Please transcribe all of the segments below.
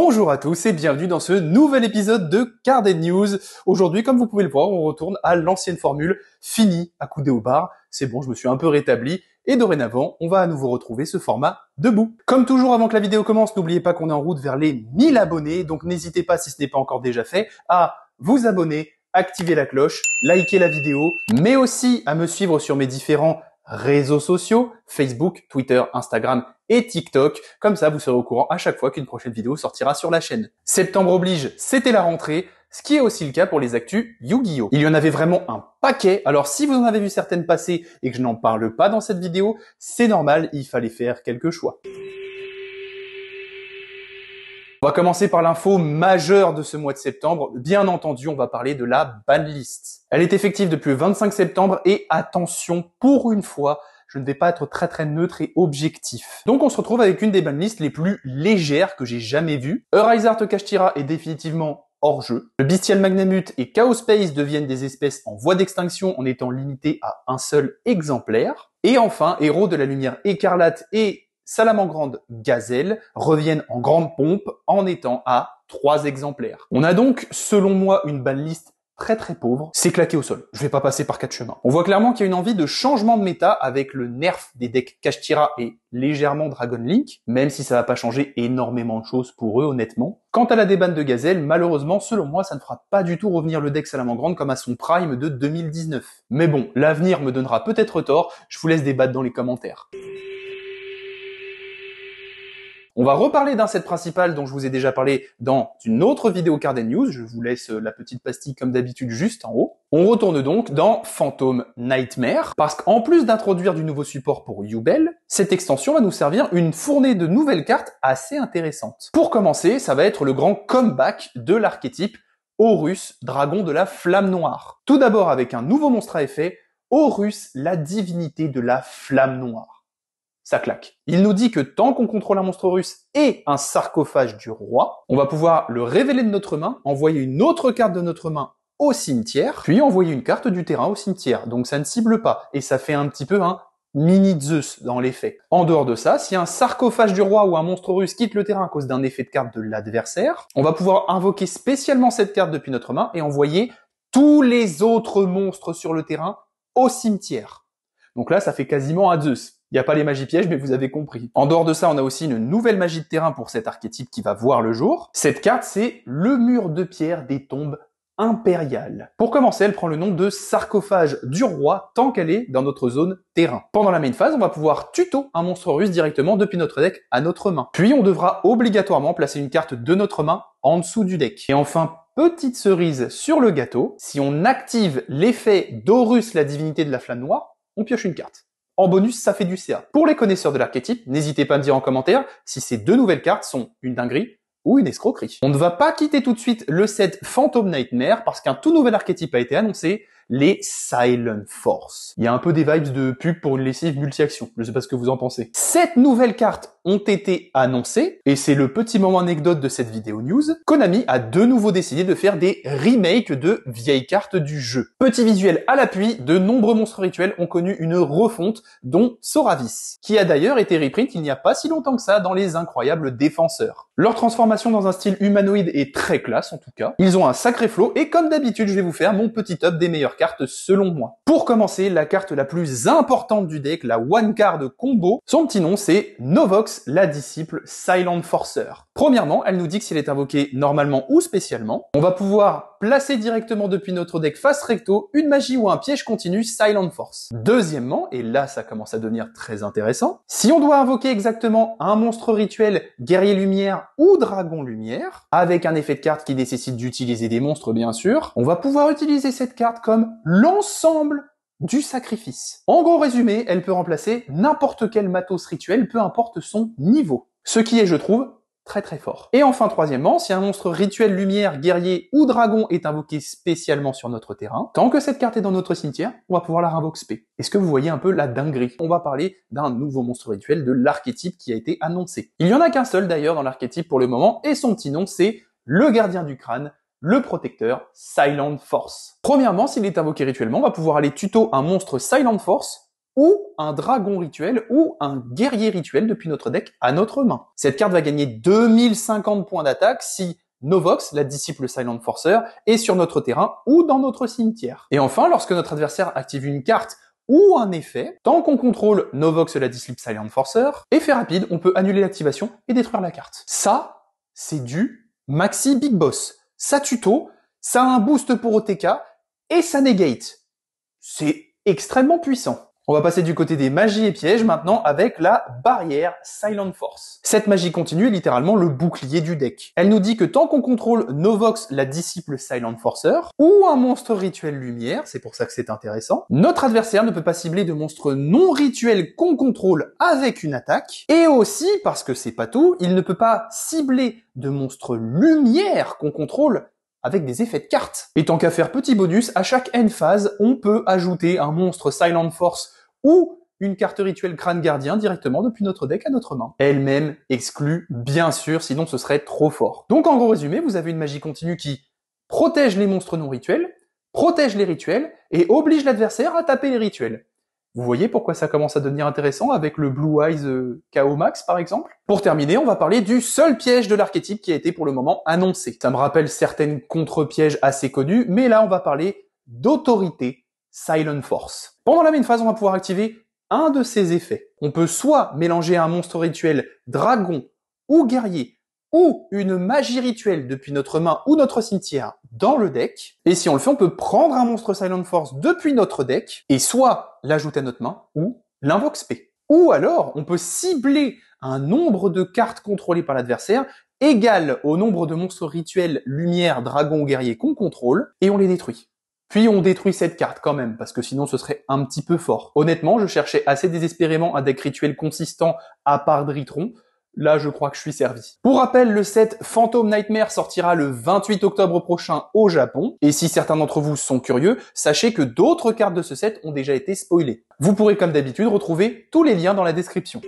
Bonjour à tous et bienvenue dans ce nouvel épisode de Carded News. Aujourd'hui, comme vous pouvez le voir, on retourne à l'ancienne formule, fini à couder au bar. C'est bon, je me suis un peu rétabli et dorénavant, on va à nouveau retrouver ce format debout. Comme toujours, avant que la vidéo commence, n'oubliez pas qu'on est en route vers les 1000 abonnés, donc n'hésitez pas, si ce n'est pas encore déjà fait, à vous abonner, activer la cloche, liker la vidéo, mais aussi à me suivre sur mes différents réseaux sociaux, Facebook, Twitter, Instagram et TikTok. Comme ça, vous serez au courant à chaque fois qu'une prochaine vidéo sortira sur la chaîne. Septembre oblige, c'était la rentrée, ce qui est aussi le cas pour les actus Yu-Gi-Oh! Il y en avait vraiment un paquet, alors si vous en avez vu certaines passer et que je n'en parle pas dans cette vidéo, c'est normal, il fallait faire quelques choix. On va commencer par l'info majeure de ce mois de septembre. Bien entendu, on va parler de la banlist. Elle est effective depuis le 25 septembre et attention, pour une fois, je ne vais pas être très neutre et objectif. Donc on se retrouve avec une des banlists les plus légères que j'ai jamais vues. Eurizart Kashtira est définitivement hors jeu. Le Bestial Magnamut et Chaos Space deviennent des espèces en voie d'extinction en étant limitées à un seul exemplaire. Et enfin, Héros de la Lumière Écarlate et Salamangrande Gazelle reviennent en grande pompe en étant à 3 exemplaires. On a donc, selon moi, une banlist très pauvre. C'est claqué au sol. Je vais pas passer par 4 chemins. On voit clairement qu'il y a une envie de changement de méta avec le nerf des decks Kashtira et légèrement Dragon Link, même si ça va pas changer énormément de choses pour eux, honnêtement. Quant à la débanne de Gazelle, malheureusement, selon moi, ça ne fera pas du tout revenir le deck Salamangrande comme à son prime de 2019. Mais bon, l'avenir me donnera peut-être tort, je vous laisse débattre dans les commentaires. On va reparler d'un set principal dont je vous ai déjà parlé dans une autre vidéo Carded News. Je vous laisse la petite pastille comme d'habitude juste en haut. On retourne donc dans Phantom Nightmare, parce qu'en plus d'introduire du nouveau support pour Yubel, cette extension va nous servir une fournée de nouvelles cartes assez intéressantes. Pour commencer, ça va être le grand comeback de l'archétype Horus, dragon de la flamme noire. Tout d'abord avec un nouveau monstre à effet, Horus, la divinité de la flamme noire. Ça claque. Il nous dit que tant qu'on contrôle un monstre russe et un sarcophage du roi, on va pouvoir le révéler de notre main, envoyer une autre carte de notre main au cimetière, puis envoyer une carte du terrain au cimetière. Donc ça ne cible pas, et ça fait un petit peu un mini Zeus dans les faits. En dehors de ça, si un sarcophage du roi ou un monstre russe quitte le terrain à cause d'un effet de carte de l'adversaire, on va pouvoir invoquer spécialement cette carte depuis notre main et envoyer tous les autres monstres sur le terrain au cimetière. Donc là, ça fait quasiment un Zeus. Il n'y a pas les magies pièges, mais vous avez compris. En dehors de ça, on a aussi une nouvelle magie de terrain pour cet archétype qui va voir le jour. Cette carte, c'est le mur de pierre des tombes impériales. Pour commencer, elle prend le nom de sarcophage du roi tant qu'elle est dans notre zone terrain. Pendant la main phase, on va pouvoir tuto un monstre russe directement depuis notre deck à notre main. Puis on devra obligatoirement placer une carte de notre main en dessous du deck. Et enfin, petite cerise sur le gâteau, si on active l'effet d'Horus, la divinité de la flamme noire, on pioche une carte. En bonus, ça fait du CA. Pour les connaisseurs de l'archétype, n'hésitez pas à me dire en commentaire si ces deux nouvelles cartes sont une dinguerie ou une escroquerie. On ne va pas quitter tout de suite le set Phantom Nightmare parce qu'un tout nouvel archétype a été annoncé, les Silent Force. Il y a un peu des vibes de pub pour une lessive multi-action. Je sais pas ce que vous en pensez. 7 nouvelles cartes ont été annoncées, et c'est le petit moment anecdote de cette vidéo news. Konami a de nouveau décidé de faire des remakes de vieilles cartes du jeu. Petit visuel à l'appui, de nombreux monstres rituels ont connu une refonte, dont Soravis, qui a d'ailleurs été reprint il n'y a pas si longtemps que ça dans les Incroyables Défenseurs. Leur transformation dans un style humanoïde est très classe en tout cas. Ils ont un sacré flow, et comme d'habitude, je vais vous faire mon petit top des meilleures cartes selon moi. Pour commencer, la carte la plus importante du deck, la One Card Combo, son petit nom c'est Novox, la disciple Silent Forcer. Premièrement, elle nous dit que s'il est invoqué normalement ou spécialement, on va pouvoir placer directement depuis notre deck face recto une magie ou un piège continu Silent Force. Deuxièmement, et là ça commence à devenir très intéressant, si on doit invoquer exactement un monstre rituel, guerrier lumière ou dragon lumière, avec un effet de carte qui nécessite d'utiliser des monstres bien sûr, on va pouvoir utiliser cette carte comme l'ensemble du sacrifice. En gros résumé, elle peut remplacer n'importe quel matos rituel, peu importe son niveau. Ce qui est, je trouve, très fort. Et enfin, troisièmement, si un monstre rituel lumière, guerrier ou dragon est invoqué spécialement sur notre terrain, tant que cette carte est dans notre cimetière, on va pouvoir la réinvoquer spé. Est-ce que vous voyez un peu la dinguerie? On va parler d'un nouveau monstre rituel de l'archétype qui a été annoncé. Il y en a qu'un seul d'ailleurs dans l'archétype pour le moment, et son petit nom c'est le gardien du crâne, le protecteur Silent Force. Premièrement, s'il est invoqué rituellement, on va pouvoir aller tuto un monstre Silent Force ou un dragon rituel ou un guerrier rituel depuis notre deck à notre main. Cette carte va gagner 2050 points d'attaque si Novox, la disciple Silent Forcer, est sur notre terrain ou dans notre cimetière. Et enfin, lorsque notre adversaire active une carte ou un effet, tant qu'on contrôle Novox, la disciple Silent Forcer, effet rapide, on peut annuler l'activation et détruire la carte. Ça, c'est du Maxi Big Boss. Ça tuto, ça a un boost pour OTK et ça negate. C'est extrêmement puissant. On va passer du côté des magies et pièges maintenant avec la barrière Silent Force. Cette magie continue est littéralement le bouclier du deck. Elle nous dit que tant qu'on contrôle Novox, la disciple Silent Forcer, ou un monstre rituel lumière, c'est pour ça que c'est intéressant, notre adversaire ne peut pas cibler de monstres non rituels qu'on contrôle avec une attaque, et aussi, parce que c'est pas tout, il ne peut pas cibler de monstres lumière qu'on contrôle avec des effets de cartes. Et tant qu'à faire petit bonus, à chaque end phase, on peut ajouter un monstre Silent Force ou une carte rituelle Crâne Gardien directement depuis notre deck à notre main. Elle-même exclue, bien sûr, sinon ce serait trop fort. Donc en gros résumé, vous avez une magie continue qui protège les monstres non rituels, protège les rituels et oblige l'adversaire à taper les rituels. Vous voyez pourquoi ça commence à devenir intéressant avec le Blue Eyes KO Max par exemple. Pour terminer, on va parler du seul piège de l'archétype qui a été pour le moment annoncé. Ça me rappelle certaines contre-pièges assez connus, mais là on va parler d'autorité Silent Force. Pendant la main phase, on va pouvoir activer un de ces effets. On peut soit mélanger un monstre rituel dragon ou guerrier ou une magie rituelle depuis notre main ou notre cimetière dans le deck. Et si on le fait, on peut prendre un monstre Silent Force depuis notre deck et soit l'ajouter à notre main ou l'invoque spé. Ou alors, on peut cibler un nombre de cartes contrôlées par l'adversaire égal au nombre de monstres rituels lumière, dragon ou guerrier qu'on contrôle et on les détruit. Puis on détruit cette carte quand même, parce que sinon ce serait un petit peu fort. Honnêtement, je cherchais assez désespérément un deck rituel consistant à part Dritron. Là, je crois que je suis servi. Pour rappel, le set Phantom Nightmare sortira le 28 octobre prochain au Japon. Et si certains d'entre vous sont curieux, sachez que d'autres cartes de ce set ont déjà été spoilées. Vous pourrez comme d'habitude retrouver tous les liens dans la description.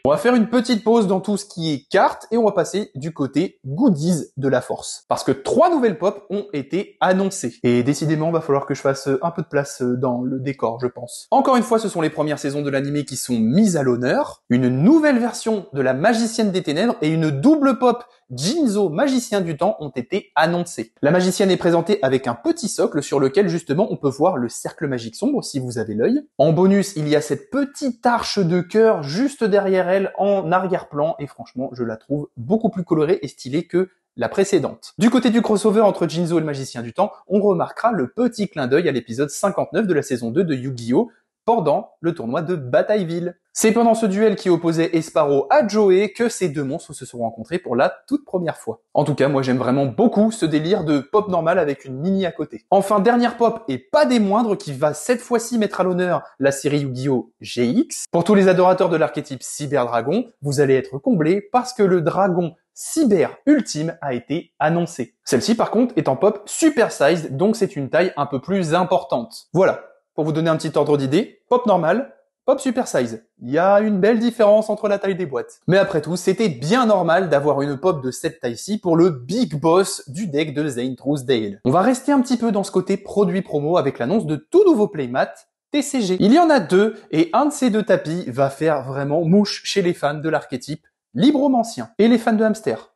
On va faire une petite pause dans tout ce qui est cartes et on va passer du côté goodies de la force. Parce que 3 nouvelles pop ont été annoncées. Et décidément, va falloir que je fasse un peu de place dans le décor, je pense. Encore une fois, ce sont les premières saisons de l'anime qui sont mises à l'honneur. Une nouvelle version de la Magicienne des Ténèbres et une double pop Jinzo, Magicien du Temps, ont été annoncées. La magicienne est présentée avec un petit socle sur lequel justement on peut voir le cercle magique sombre si vous avez l'œil. En bonus, il y a cette petite arche de cœur juste derrière elle en arrière-plan et franchement, je la trouve beaucoup plus colorée et stylée que la précédente. Du côté du crossover entre Jinzo et le Magicien du Temps, on remarquera le petit clin d'œil à l'épisode 59 de la saison 2 de Yu-Gi-Oh! Pendant le tournoi de Batailleville. C'est pendant ce duel qui opposait Esparo à Joey que ces deux monstres se sont rencontrés pour la toute première fois. En tout cas, moi j'aime vraiment beaucoup ce délire de pop normal avec une mini à côté. Enfin, dernière pop et pas des moindres qui va cette fois-ci mettre à l'honneur la série Yu-Gi-Oh! GX. Pour tous les adorateurs de l'archétype Cyber Dragon, vous allez être comblés parce que le dragon Cyber Ultime a été annoncé. Celle-ci par contre est en pop super sized, donc c'est une taille un peu plus importante. Voilà. Pour vous donner un petit ordre d'idée, pop normal, pop super size. Il y a une belle différence entre la taille des boîtes. Mais après tout, c'était bien normal d'avoir une pop de cette taille-ci pour le big boss du deck de Zane Truesdale. On va rester un petit peu dans ce côté produit promo avec l'annonce de tout nouveau playmat, TCG. Il y en a 2 et un de ces 2 tapis va faire vraiment mouche chez les fans de l'archétype Libromancien et les fans de hamster.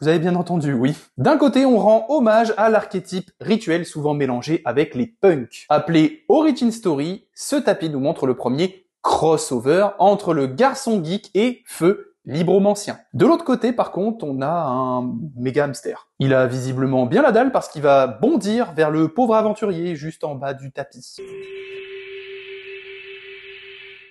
Vous avez bien entendu, oui. D'un côté, on rend hommage à l'archétype rituel souvent mélangé avec les punks. Appelé Origin Story, ce tapis nous montre le premier crossover entre le garçon geek et Feu Libromancien. De l'autre côté, par contre, on a un méga hamster. Il a visiblement bien la dalle parce qu'il va bondir vers le pauvre aventurier juste en bas du tapis.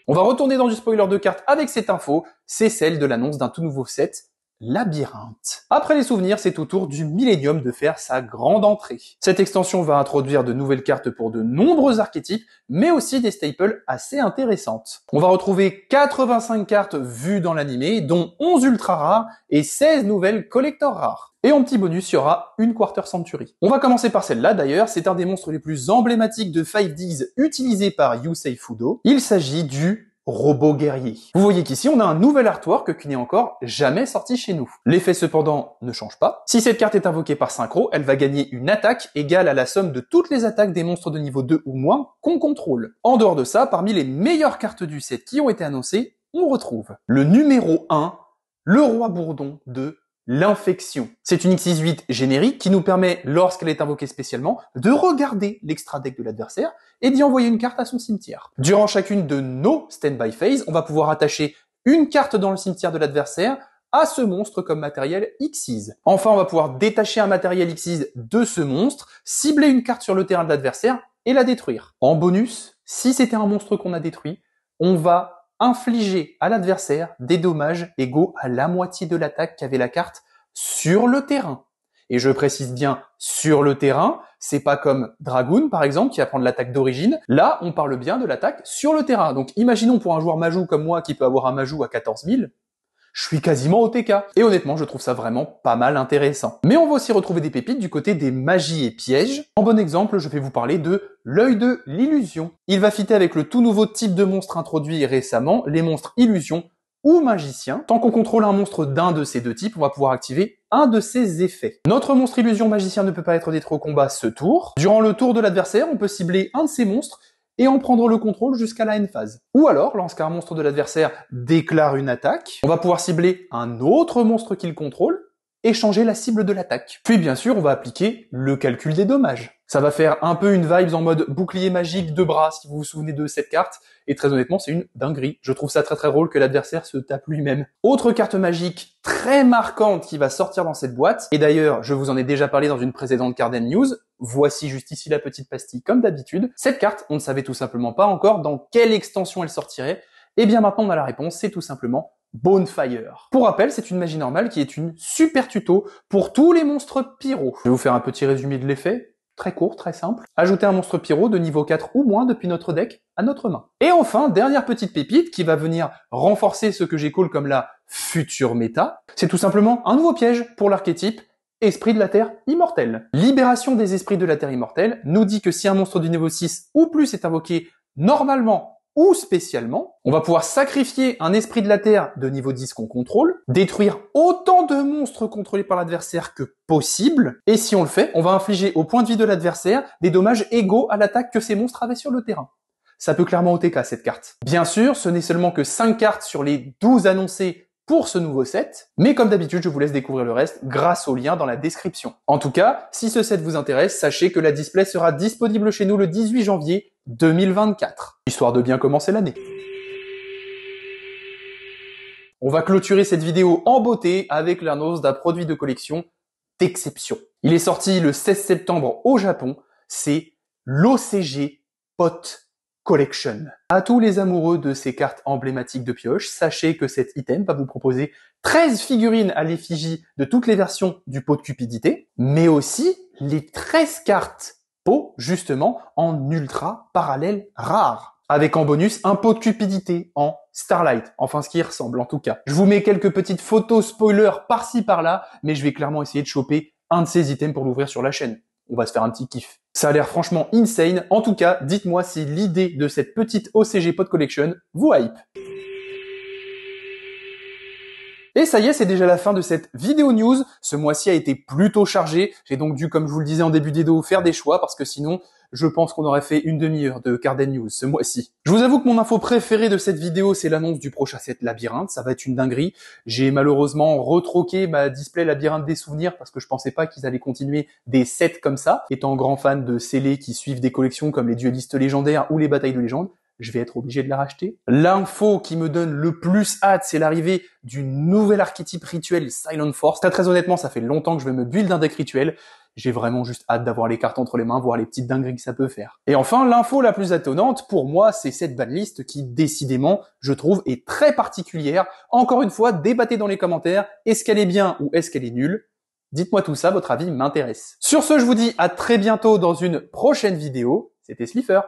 On va retourner dans du spoiler de cartes avec cette info, c'est celle de l'annonce d'un tout nouveau set, Labyrinthe. Après les souvenirs, c'est au tour du Millennium de faire sa grande entrée. Cette extension va introduire de nouvelles cartes pour de nombreux archétypes, mais aussi des staples assez intéressantes. On va retrouver 85 cartes vues dans l'animé, dont 11 ultra rares et 16 nouvelles collector rares. Et en petit bonus, il y aura une Quarter Century. On va commencer par celle-là d'ailleurs, c'est un des monstres les plus emblématiques de 5Ds utilisé par Yusei Fudo. Il s'agit du robot guerrier. Vous voyez qu'ici, on a un nouvel artwork qui n'est encore jamais sorti chez nous. L'effet cependant ne change pas. Si cette carte est invoquée par synchro, elle va gagner une attaque égale à la somme de toutes les attaques des monstres de niveau 2 ou moins qu'on contrôle. En dehors de ça, parmi les meilleures cartes du set qui ont été annoncées, on retrouve le numéro 1, le roi bourdon de l'infection. C'est une X68 générique qui nous permet, lorsqu'elle est invoquée spécialement, de regarder l'extra deck de l'adversaire et d'y envoyer une carte à son cimetière. Durant chacune de nos stand-by phases, on va pouvoir attacher une carte dans le cimetière de l'adversaire à ce monstre comme matériel Xyz. Enfin, on va pouvoir détacher un matériel Xyz de ce monstre, cibler une carte sur le terrain de l'adversaire et la détruire. En bonus, si c'était un monstre qu'on a détruit, on va infliger à l'adversaire des dommages égaux à la moitié de l'attaque qu'avait la carte sur le terrain. Et je précise bien sur le terrain, c'est pas comme Dragoon par exemple qui va prendre l'attaque d'origine. Là, on parle bien de l'attaque sur le terrain. Donc imaginons pour un joueur Majou comme moi qui peut avoir un Majou à 14 000, je suis quasiment au TK. Et honnêtement, je trouve ça vraiment pas mal intéressant. Mais on va aussi retrouver des pépites du côté des magies et pièges. En bon exemple, je vais vous parler de l'œil de l'illusion. Il va fitter avec le tout nouveau type de monstre introduit récemment, les monstres illusion ou magiciens. Tant qu'on contrôle un monstre d'un de ces deux types, on va pouvoir activer un de ses effets. Notre monstre illusion magicien ne peut pas être détruit au combat ce tour. Durant le tour de l'adversaire, on peut cibler un de ces monstres et en prendre le contrôle jusqu'à la end phase. Ou alors, lorsqu'un monstre de l'adversaire déclare une attaque, on va pouvoir cibler un autre monstre qu'il contrôle et changer la cible de l'attaque. Puis bien sûr, on va appliquer le calcul des dommages. Ça va faire un peu une vibes en mode bouclier magique de bras, si vous vous souvenez de cette carte, et très honnêtement, c'est une dinguerie. Je trouve ça très très drôle que l'adversaire se tape lui-même. Autre carte magique très marquante qui va sortir dans cette boîte, et d'ailleurs, je vous en ai déjà parlé dans une précédente Card News, voici juste ici la petite pastille comme d'habitude. Cette carte, on ne savait tout simplement pas encore dans quelle extension elle sortirait, et bien maintenant on a la réponse, c'est tout simplement Bonefire. Pour rappel, c'est une magie normale qui est une super tuto pour tous les monstres pyro. Je vais vous faire un petit résumé de l'effet, très court, très simple. Ajouter un monstre pyro de niveau 4 ou moins depuis notre deck à notre main. Et enfin, dernière petite pépite qui va venir renforcer ce que j'ai call comme la future méta, c'est tout simplement un nouveau piège pour l'archétype Esprit de la Terre immortel. Libération des esprits de la Terre immortelle nous dit que si un monstre du niveau 6 ou plus est invoqué normalement ou spécialement, on va pouvoir sacrifier un esprit de la Terre de niveau 10 qu'on contrôle, détruire autant de monstres contrôlés par l'adversaire que possible, et si on le fait, on va infliger au point de vie de l'adversaire des dommages égaux à l'attaque que ces monstres avaient sur le terrain. Ça peut clairement OTK cette carte. Bien sûr, ce n'est seulement que 5 cartes sur les 12 annoncées pour ce nouveau set, mais comme d'habitude, je vous laisse découvrir le reste grâce au lien dans la description. En tout cas, si ce set vous intéresse, sachez que la display sera disponible chez nous le 18 janvier 2024, histoire de bien commencer l'année. On va clôturer cette vidéo en beauté avec l'annonce d'un produit de collection d'exception. Il est sorti le 16 septembre au Japon, c'est l'OCG Pot Collection. À tous les amoureux de ces cartes emblématiques de pioche, sachez que cet item va vous proposer 13 figurines à l'effigie de toutes les versions du pot de cupidité, mais aussi les 13 cartes pot, justement, en ultra parallèle rare. Avec en bonus un pot de cupidité en Starlight, enfin ce qui y ressemble en tout cas. Je vous mets quelques petites photos spoilers par-ci par-là, mais je vais clairement essayer de choper un de ces items pour l'ouvrir sur la chaîne. On va se faire un petit kiff. Ça a l'air franchement insane. En tout cas, dites-moi si l'idée de cette petite OCG Pot Collection vous hype. Et ça y est, c'est déjà la fin de cette vidéo news. Ce mois-ci a été plutôt chargé. J'ai donc dû, comme je vous le disais en début de vidéo, faire des choix parce que sinon, je pense qu'on aurait fait une demi-heure de Card News ce mois-ci. Je vous avoue que mon info préférée de cette vidéo, c'est l'annonce du prochain set Labyrinthe. Ça va être une dinguerie. J'ai malheureusement retroqué ma display Labyrinthe des souvenirs parce que je pensais pas qu'ils allaient continuer des sets comme ça. Étant grand fan de scellés qui suivent des collections comme les duellistes légendaires ou les batailles de légende, je vais être obligé de la racheter. L'info qui me donne le plus hâte, c'est l'arrivée du nouvel archétype rituel Silent Force. Très honnêtement, ça fait longtemps que je vais me build un deck rituel. J'ai vraiment juste hâte d'avoir les cartes entre les mains, voir les petites dingueries que ça peut faire. Et enfin, l'info la plus étonnante, pour moi, c'est cette banlist qui, décidément, je trouve, est très particulière. Encore une fois, débattez dans les commentaires, est-ce qu'elle est bien ou est-ce qu'elle est nulle? Dites-moi tout ça, votre avis m'intéresse. Sur ce, je vous dis à très bientôt dans une prochaine vidéo. C'était Slifer.